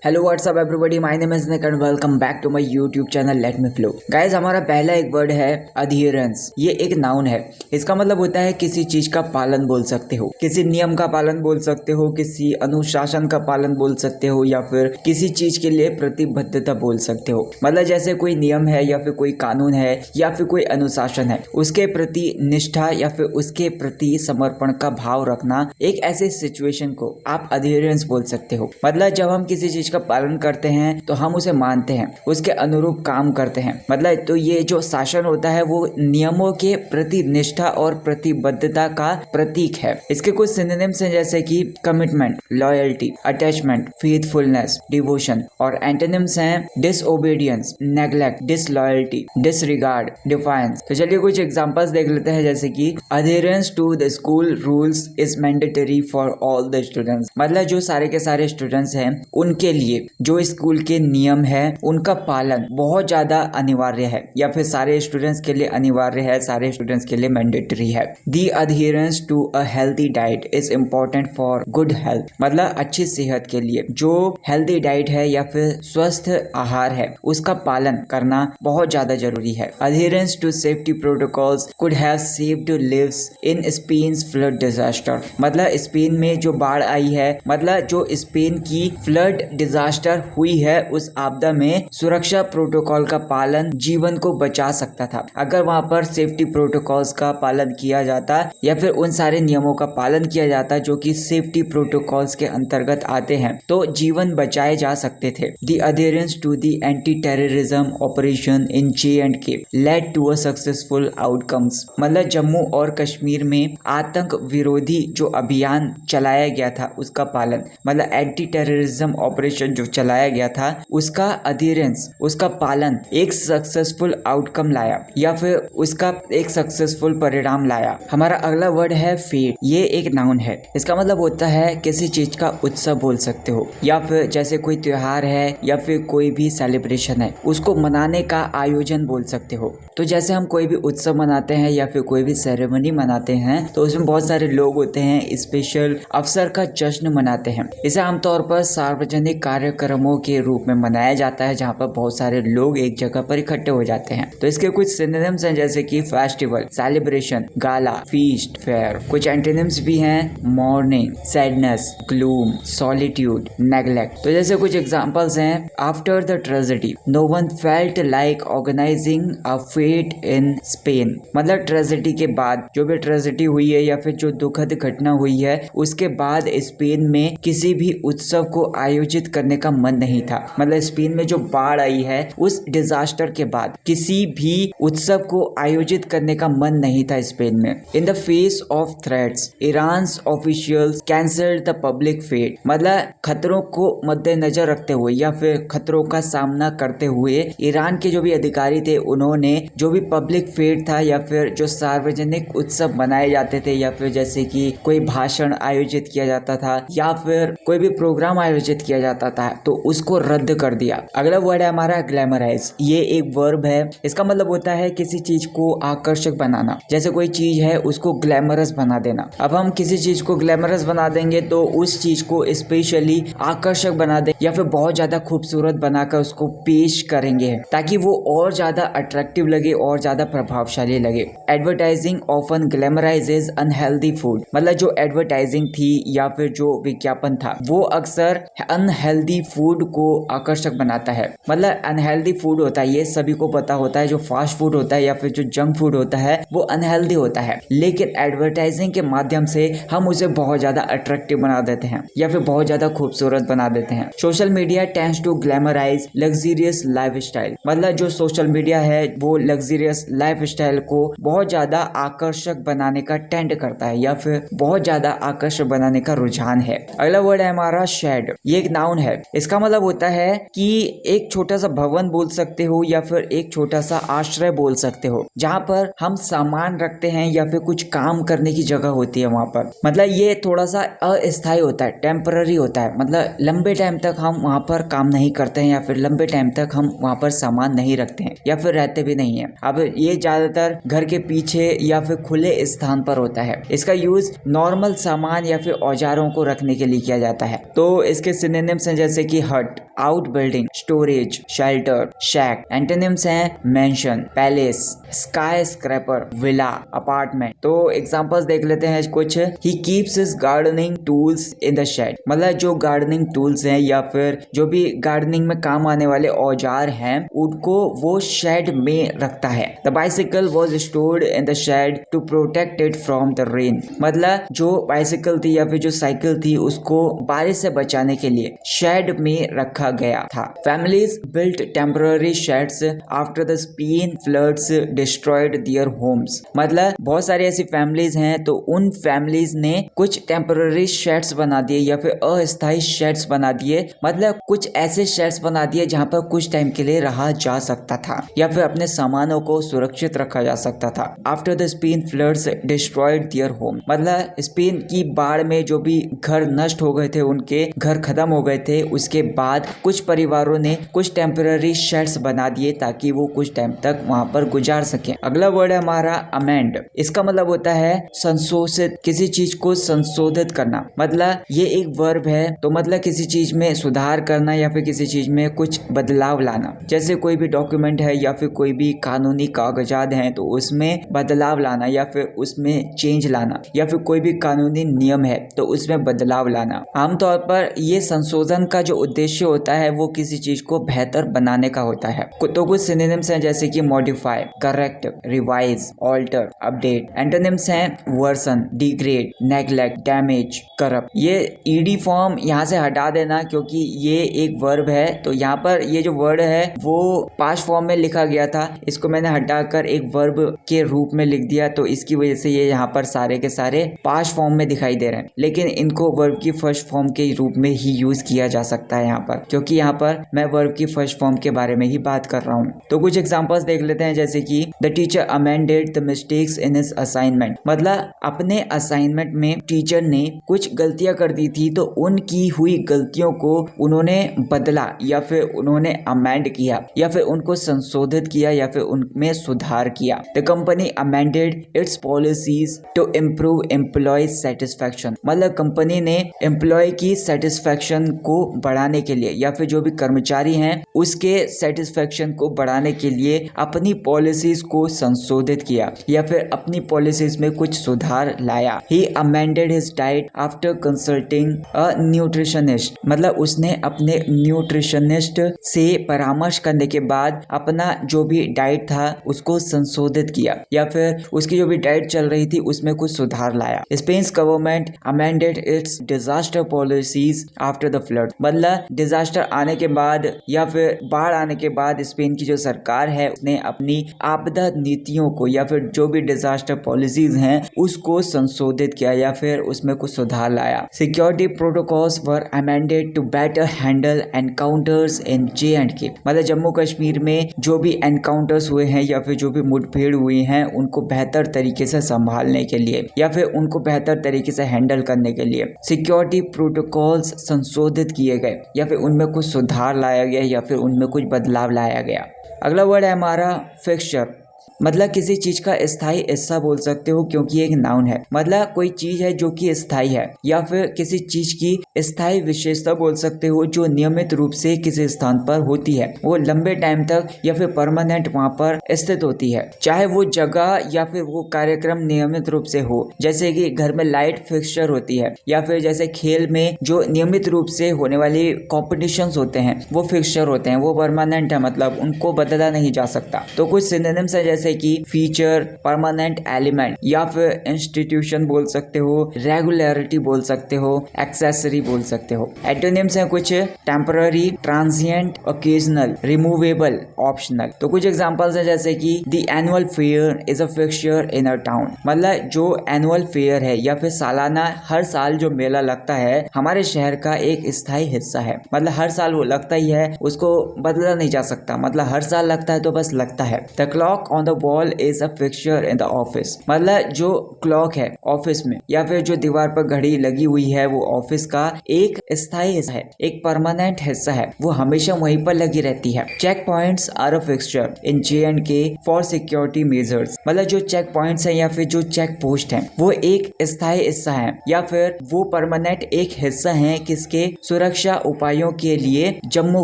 Hello what's up everybody, my name is Nick and welcome back to my YouTube channel let me flow. Guys, हमारा पहला एक word है अधीरेंस। ये एक noun है। इसका मतलब होता है किसी चीज का पालन बोल सकते हो, किसी नियम का पालन बोल सकते हो, किसी अनुशासन का पालन बोल सकते हो, या फिर किसी चीज के लिए प्रतिबद्धता बोल सकते हो। मतलब जैसे कोई नियम है या फिर कोई कानून है या फिर कोई अनुशासन है, उसके प्रति निष्ठा या फिर उसके प्रति समर्पण का भाव रखना, एक ऐसे सिचुएशन को आप अधीरेंस बोल सकते हो। मतलब जब हम किसी चीज का पालन करते हैं तो हम उसे मानते हैं, उसके अनुरूप काम करते हैं। मतलब तो ये जो शासन होता है वो नियमों के प्रति निष्ठा और प्रतिबद्धता का प्रतीक है। इसके कुछ सिनोनिम्स हैं जैसे कि commitment, loyalty, attachment, faithfulness, devotion. और एंटोनिम्स हैं disobedience, neglect, disloyalty, disregard, defiance. तो चलिए कुछ एग्जांपल्स देख लेते हैं जैसे कि adherence to the school rules is mandatory for all the students. मतलब जो सारे के सारे स्टूडेंट्स हैं उनके लिए जो स्कूल के नियम है उनका पालन बहुत ज्यादा अनिवार्य है, या फिर सारे स्टूडेंट्स के लिए अनिवार्य है, सारे स्टूडेंट्स के लिए मैंडेटरी है। The adherence to a healthy diet is important for good health. मतलब अच्छी सेहत के लिए जो हेल्थी डाइट है या फिर स्वस्थ आहार है उसका पालन करना बहुत ज्यादा जरूरी है। Adherence to safety protocols could have saved lives in Spain's flood disaster. मतलब स्पेन में जो बाढ़ आई है, मतलब जो स्पेन की फ्लड डिजास्टर हुई है, उस आपदा में सुरक्षा प्रोटोकॉल का पालन जीवन को बचा सकता था। अगर वहां पर सेफ्टी प्रोटोकॉल्स का पालन किया जाता या फिर उन सारे नियमों का पालन किया जाता जो कि सेफ्टी प्रोटोकॉल्स के अंतर्गत आते हैं, तो जीवन बचाए जा सकते थे। The adherence to the anti terrorism operation in J&K led to a successful outcomes. मतलब जम्मू और कश्मीर में आतंक विरोधी जो अभियान चलाया गया था उसका पालन, मतलब एंटी टेररिज्म ऑपरेशन जो चलाया गया था उसका अधेरेंस, उसका पालन एक सक्सेसफुल आउटकम लाया या फिर उसका एक सक्सेसफुल परिणाम लाया। हमारा अगला वर्ड है फेट। ये एक नाउन है। इसका मतलब होता है किसी चीज का उत्सव बोल सकते हो, या फिर जैसे कोई त्योहार है या फिर कोई भी सेलिब्रेशन है उसको मनाने का आयोजन बोल सकते हो। तो जैसे हम कोई भी उत्सव मनाते हैं या फिर कोई भी सेरेमनी मनाते हैं तो उसमें बहुत सारे लोग होते हैं, स्पेशल अवसर का जश्न मनाते हैं। इसे आमतौर पर सार्वजनिक कार्यक्रमों के रूप में मनाया जाता है जहाँ पर बहुत सारे लोग एक जगह पर इकट्ठे हो जाते हैं। तो इसके कुछ सिनोनिम्स हैं जैसे कि festival, celebration, gala, feast, fair. कुछ एंटोनिम्स भी हैं, mourning, sadness, gloom, solitude, neglect. तो जैसे कुछ एग्जांपल्स हैं, after the tragedy no one felt like organizing a fete in Spain. मतलब ट्रेजेडी के बाद, जो भी ट्रेजेडी हुई है या फिर जो दुखद घटना हुई है उसके बाद स्पेन में किसी भी उत्सव को आयोजित करने का मन नहीं था। मतलब स्पेन में जो बाढ़ आई है उस डिजास्टर के बाद किसी भी उत्सव को आयोजित करने का मन नहीं था स्पेन में। In the face of threats Iran's officials cancelled the public fete. मतलब खतरों को मद्देनजर रखते हुए या फिर खतरों का सामना करते हुए ईरान के जो भी अधिकारी थे उन्होंने जो भी पब्लिक फेट था या फिर जो सार्वजनिक उत्सव मनाए जाते थे या फिर जैसे कि कोई भाषण आयोजित किया जाता था या फिर कोई भी प्रोग्राम आयोजित किया जाता था तो उसको रद्द कर दिया। अगला वर्ड है हमारा ग्लैमराइज। ये एक वर्ब है। इसका मतलब होता है किसी चीज को आकर्षक बनाना। जैसे कोई चीज है उसको ग्लैमरस बना देना। अब हम किसी चीज को ग्लैमरस बना देंगे तो उस चीज को स्पेशली आकर्षक बना दें या फिर बहुत ज्यादा खूबसूरत बनाकर उसको पेश करेंगे ताकि वो और ज्यादा अट्रैक्टिव लगे और ज्यादा प्रभावशाली लगे। Advertising often glamorises unhealthy food. मतलब जो एडवर्टाइजिंग थी या फिर जो विज्ञापन था वो अक्सर अनहेल्दी फूड को आकर्षक बनाता है। मतलब अनहेल्दी फूड होता है, ये सभी को पता होता है, जो फास्ट फूड होता है या फिर जो जंक फूड होता है वो अनहेल्दी होता है, लेकिन एडवर्टाइजिंग के माध्यम से हम उसे बहुत ज्यादा अट्रैक्टिव बना देते हैं या फिर बहुत ज्यादा खूबसूरत बना देते हैं। Social media tends to glamorize luxurious lifestyle. मतलब जो सोशल मीडिया है वो लग्जरियस लाइफस्टाइल को बहुत ज्यादा आकर्षक बनाने का टेंड करता है या फिर बहुत ज्यादा आकर्षक बनाने का रुझान है। अगला वर्ड है हमारा शेड। ये एक नाउन है। इसका मतलब होता है कि एक छोटा सा भवन बोल सकते हो या फिर एक छोटा सा आश्रय बोल सकते हो जहाँ पर हम सामान रखते हैं या फिर कुछ काम करने की जगह होती है वहाँ पर। मतलब ये थोड़ा सा अस्थायी होता है, टेम्पररी होता है। मतलब लंबे टाइम तक हम वहाँ पर काम नहीं करते हैं या फिर लंबे टाइम तक हम वहाँ पर सामान नहीं रखते हैं या फिर रहते भी नहीं है। अब ये ज्यादातर घर के पीछे या फिर खुले स्थान पर होता है। इसका यूज नॉर्मल सामान या फिर औजारों को रखने के लिए किया जाता है। तो इसके सिनोनिम्स एंटोनिम्स हैं जैसे कि hut, out building, storage, shelter, shack. Antonyms हैं mansion, palace, skyscraper, villa, apartment. तो एग्जांपल्स देख लेते हैं कुछ। He keeps his gardening tools in the shed, मतलब जो गार्डनिंग टूल्स हैं या फिर जो भी गार्डनिंग में काम आने वाले औजार हैं उनको वो शेड में रखता है। The bicycle was stored in the shed to protect it from the rain, मतलब जो बाइसिकल थी या फिर जो साइकिल थी उसको बारिश से बचाने के लिए शेड में रखा गया था। Families built temporary shades after the Spain floods destroyed their homes, मतलब बहुत सारी ऐसी फैमिलीज हैं तो उन फैमिलीज ने कुछ टेम्पररी शेड्स बना दिए या फिर अस्थायी शेड्स बना दिए, मतलब कुछ ऐसे शेड्स बना दिए जहां पर कुछ टाइम के लिए रहा जा सकता था या फिर अपने सामानों को सुरक्षित रखा जा सकता था। After the Spain floods destroyed their home, मतलब स्पेन की बाढ़ में जो भी घर नष्ट हो गए थे, उनके घर खत्म हो गए थे, उसके बाद कुछ परिवारों ने कुछ टेम्पररी शेड्स बना दिए ताकि वो कुछ टाइम तक वहां पर गुजार सके। अगला वर्ड है हमारा अमेंड। इसका मतलब होता है संशोधित, किसी चीज को संशोधित करना, मतलब ये एक वर्ब है। तो मतलब किसी चीज में सुधार करना या फिर किसी चीज में कुछ बदलाव लाना। जैसे कोई भी डॉक्यूमेंट है या फिर कोई भी कानूनी कागजात हैं तो उसमें बदलाव लाना या फिर उसमें चेंज लाना, या फिर कोई भी कानूनी नियम है तो उसमें बदलाव लाना। आमतौर पर ये संशोधन का जो उद्देश्य होता है वो किसी चीज को बेहतर बनाने का होता है। तो कुछ सिनोनिम्स हैं जैसे कि modify, correct, revise, alter, update. Antonyms हैं worsen, degrade, neglect, damage, corrupt. ये ईडी फॉर्म यहाँ से हटा देना क्योंकि ये एक वर्ब है, तो यहाँ पर ये जो वर्ड है वो पास्ट फॉर्म में लिखा गया था, इसको मैंने हटाकर एक वर्ब के रूप में लिख दिया, तो इसकी वजह से ये यहाँ पर सारे के सारे पास्ट फॉर्म में दिखाई दे रहे हैं, लेकिन इनको वर्ब की फर्स्ट फॉर्म के रूप में ही यूज किया जा सकता है यहाँ पर, क्योंकि यहाँ पर मैं वर्ब की फर्स्ट फॉर्म के बारे में ही बात कर रहा हूँ। तो कुछ एग्जांपल्स देख लेते हैं जैसे कि the teacher amended the mistakes in his assignment, मतलब अपने असाइनमेंट में टीचर ने कुछ गलतियां कर दी थी तो उनकी हुई गलतियों को उन्होंने बदला या फिर उन्होंने अमेंड किया या फिर उनको संशोधित किया या फिर उनमें सुधार किया। The company amended its policies to improve employee satisfaction, मतलब कंपनी ने एम्प्लॉय की सेटिस्फैक्शन को बढ़ाने के लिए या फिर जो भी कर्मचारी हैं उसके सेटिस्फैक्शन को बढ़ाने के लिए अपनी पॉलिसीज को संशोधित किया या फिर अपनी पॉलिसीज में कुछ सुधार लाया। He amended his diet after consulting a nutritionist, मतलब उसने अपने न्यूट्रिशनिस्ट से परामर्श करने के बाद अपना जो भी डाइट था उसको संशोधित किया या फिर उसकी जो भी डाइट चल रही थी उसमें कुछ सुधार लाया। Spans government amended it's disaster policies after the flood, मतलब डिजास्टर आने के बाद या फिर बाढ़ आने के बाद स्पेन की जो सरकार है उसने अपनी आपदा नीतियों को या फिर जो भी डिजास्टर पॉलिसीज हैं उसको संशोधित किया या फिर उसमें कुछ सुधार लाया। Security protocols were amended to better handle encounters in J&K, मतलब जम्मू कश्मीर में जो भी एनकाउंटर्स हुए हैं या फिर जो भी मुठभेड़ हुई हैं उनको बेहतर तरीके से संभालने के लिए या फिर उनको बेहतर तरीके से हैंडल करने के लिए सिक्योरिटी प्रोटोकॉल्स संशोधित किए गए या फिर उनमें कुछ सुधार लाया गया या फिर उनमें कुछ बदलाव लाया गया। अगला वर्ड है हमारा फिक्सचर, मतलब किसी चीज का स्थायी हिस्सा बोल सकते हो क्योंकि एक नाउन है, मतलब कोई चीज है जो कि स्थायी है, या फिर किसी चीज की स्थायी विशेषता बोल सकते हो जो नियमित रूप से किसी स्थान पर होती है, वो लंबे टाइम तक या फिर परमानेंट वहां पर स्थित होती है, चाहे वो जगह या फिर वो कार्यक्रम नियमित रूप से हो। जैसे कि घर में लाइट फिक्सचर होती है या फिर जैसे खेल में जो नियमित रूप से होने वाली कॉम्पिटिशन्स होते हैं वो फिक्सचर होते हैं, वो परमानेंट है, मतलब उनको बदला नहीं जा सकता। तो कुछ सिनोनिम्स है जैसे कि फीचर, परमानेंट एलिमेंट या फिर इंस्टीट्यूशन बोल सकते हो, रेगुलरिटी बोल सकते हो, एक्सेसरी बोल सकते हो। एंटोनिम्स हैं कुछ temporary, transient, occasional, removable, optional. तो कुछ एग्जांपल्स हैं जैसे कि the annual fair is a fixture in a town, मतलब जो एनुअल फेयर है या फिर सालाना हर साल जो मेला लगता है हमारे शहर का एक स्थायी हिस्सा है, मतलब हर साल वो लगता ही है, उसको बदला नहीं जा सकता, मतलब हर साल लगता है तो बस लगता है। The clock on the wall is a fixture in the office. मतलब जो क्लॉक है ऑफिस में या फिर जो दीवार पर घड़ी लगी हुई है वो ऑफिस का एक स्थायी हिस्सा है, एक परमानेंट हिस्सा है, वो हमेशा वहीं पर लगी रहती है। Check points are a fixture in J&K for security measures. मतलब जो चेक पॉइंट्स है या फिर जो चेक पोस्ट है वो एक स्थायी हिस्सा है या फिर वो परमानेंट एक हिस्सा है किसके, सुरक्षा उपायों के लिए जम्मू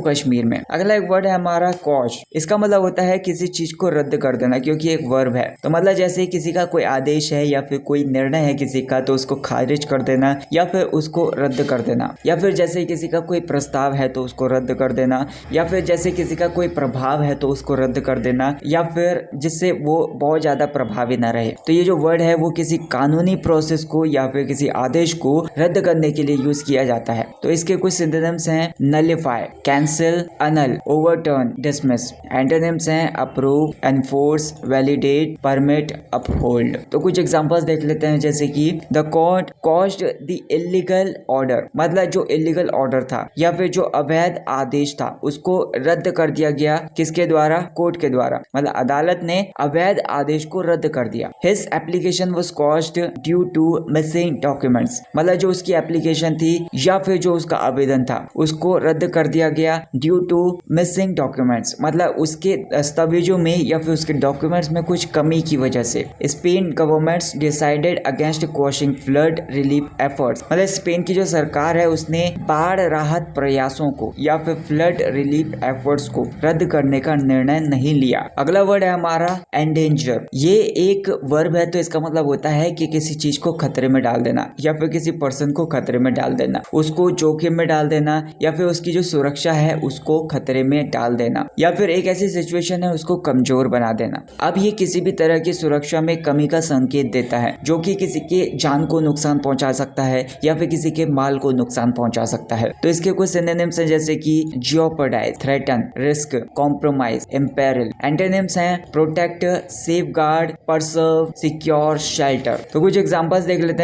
कश्मीर में। अगला एक वर्ड है हमारा कॉश। इसका मतलब होता है किसी चीज को रद्द कर देना, क्योंकि एक वर्ब है। तो मतलब जैसे किसी का कोई आदेश है या फिर कोई निर्णय है किसी का, तो उसको खारिज कर देना या फिर उसको रद्द कर देना। या फिर जैसे किसी का कोई प्रस्ताव है तो उसको रद्द कर देना, या फिर जैसे किसी का कोई प्रभाव है तो उसको रद्द कर देना, या फिर जिससे वो बहुत ज्यादा प्रभावी ना रहे। तो ये जो वर्ड है वो किसी कानूनी प्रोसेस को या फिर किसी आदेश को रद्द करने के लिए यूज किया जाता है। तो इसके कुछ सिनोनिम्स हैं nullify, cancel, annul, overturn, dismiss। Antonyms हैं approve, enforce, validate, permit, uphold. तो कुछ एग्जांपल्स देख लेते हैं, जैसे कि the court quashed the illegal order. मतलब जो इलीगल ऑर्डर था या फिर जो अवैध आदेश था उसको रद्द कर दिया गया, किसके द्वारा, कोर्ट के द्वारा। मतलब अदालत ने अवैध आदेश को रद्द कर दिया। His application was caused due to missing documents. मतलब जो उसकी एप्लीकेशन थी या फिर जो उसका आवेदन था उसको रद्द कर दिया गया ड्यू टू मिसिंग डॉक्यूमेंट्स। मतलब उसके दस्तावेजों में या फिर उसके डॉक्यूमेंट्स में कुछ कमी की वजह से। Spain governments decided against quashing flood relief efforts. मतलब स्पेन की जो सरकार है उसने बाढ़ राहत प्रयासों को या फिर फ्लड रिलीफ एफर्ट्स को रद्द करने का निर्णय नहीं लिया। अगला वर्ड है हमारा एंडेंजर। ये एक वर्ब है, तो इसका मतलब होता है कि किसी चीज को खतरे में डाल देना या फिर किसी पर्सन को खतरे में डाल देना, उसको जोखिम में डाल देना या फिर उसकी जो सुरक्षा है उसको खतरे में डाल देना, या फिर एक ऐसी सिचुएशन है उसको कमजोर बना देना। अब ये किसी भी तरह की सुरक्षा में कमी का संकेत देता है जो कि किसी के जान को नुकसान पहुंचा सकता है या फिर किसी के माल को नुकसान पहुंचा सकता है। तो इसके कुछ सिनोनिम्स हैं, जैसे कि jeopardise, threaten, risk, compromise, imperil. Antonyms हैं protect, safeguard, preserve, secure, shelter. तो कुछ एग्जांपल्स देख लेते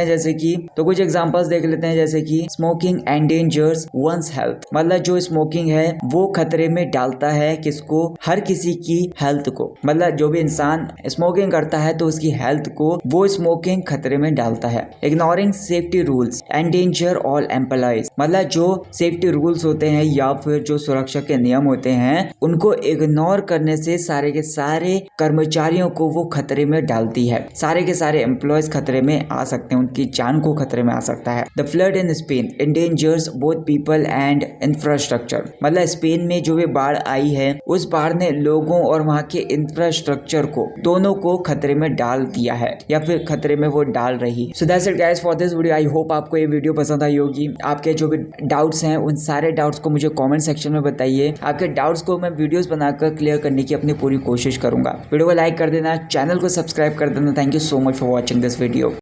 हैं, जैसे कि स्मोकिंग एंडेंजर्स वंस हेल्थ। मतलब जो स्मोकिंग है वो खतरे में डालता है किसको, हर किसी की हेल्थ को। मतलब जो भी इंसान स्मोकिंग करता है तो उसकी हेल्थ को वो स्मोकिंग खतरे में डालता है। Ignoring safety rules endanger all employees. मतलब जो सेफ्टी रूल्स होते हैं या फिर जो सुरक्षा के नियम होते हैं उनको इग्नोर करने से सारे के सारे कर्मचारियों को वो खतरे में डालती है। सारे के सारे एम्प्लॉयज खतरे में आ सकते हैं, उनकी जान को खतरे में आ सकता है। The flood in Spain endangers both people and infrastructure. मतलब स्पेन में जो भी बाढ़ आई है उस बाढ़ ने लोगों और वहाँ के इंफ्रास्ट्रक्चर को दोनों को खतरे में डाल दिया है या फिर खतरे में वो डाल रही। So that's it guys for this video. I hope आपको ये वीडियो पसंद आई होगी। आपके जो भी डाउट्स हैं उन सारे डाउट्स को मुझे कमेंट सेक्शन में बताइए। आपके डाउट्स को मैं वीडियोस बनाकर क्लियर करने की अपनी पूरी कोशिश करूंगा। वीडियो को लाइक कर देना, चैनल को सब्सक्राइब कर देना। Thank you so much for watching this video.